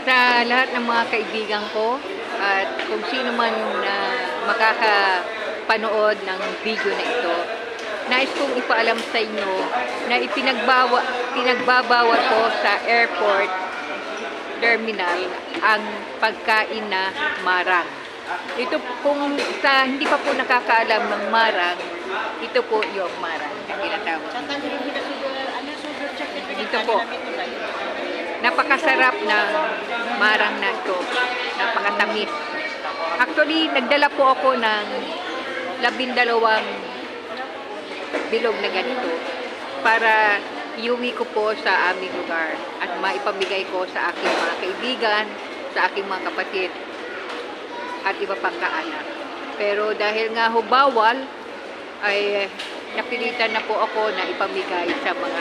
Sa lahat ng mga kaibigan ko at kung sino man na makakapanood ng video na ito, nais kong ipaalam sa inyo na pinagbabawal po sa airport terminal ang pagkain na marang. Ito kung sa hindi pa po nakakaalam ng marang, ito po yung marang na tinatawag. Ito po. Napakasarap ng marang na ito. Napakatamis. Actually, nagdala po ako ng 12 bilog na ganito para iuwi ko po sa aming lugar at maipamigay ko sa aking mga kaibigan, sa aking mga kapatid at iba pang kaanak. Pero dahil nga ho bawal, ay napilitan na po ako na ipamigay sa mga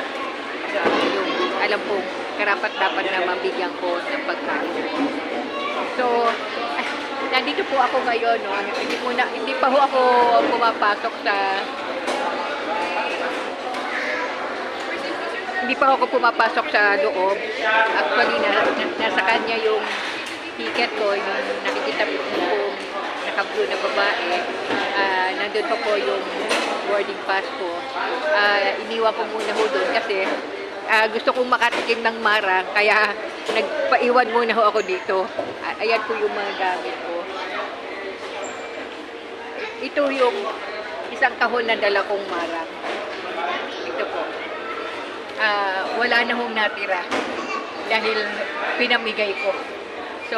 yung alam po karapat-dapat na mabigyan ko ng pagkain. So, nandito po ako ngayon, no? Hindi pa ho ako pumapasok sa loob. Actually, nasa kanya yung ticket ko, yung nakikita ko naka-blue na babae. Nandun pa po yung boarding pass ko. Iniwan ko muna ho doon kasi gusto kong makatikim ng marang, kaya nagpaiwan muna ho ako dito. Ayan po yung mga gamit ko. Ito yung isang kahon na dala kong marang. Ito po. Wala na hong natira dahil pinamigay ko. So,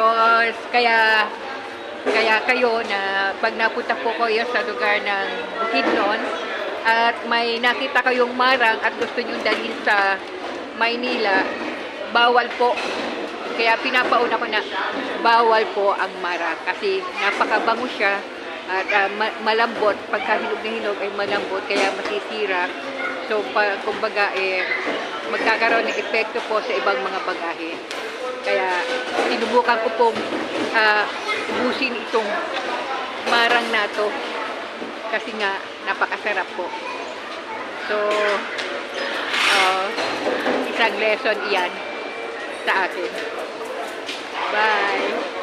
kaya kayo na pag napunta po kayo sa lugar ng Bukidnon at may nakita kayong marang at gusto nyo dalhin sa Maynila, bawal po. Kaya pinapauna ko na bawal po ang marang kasi napakabango siya at malambot. Pagka hinog na hinog ay malambot kaya masisira. So, kumbaga, magkakaroon ng epekto po sa ibang mga bagahe. Kaya, sinubukan ko pong ubusin itong marang na to kasi nga, napakasarap po. So, isang lesson iyan sa akin. Bye!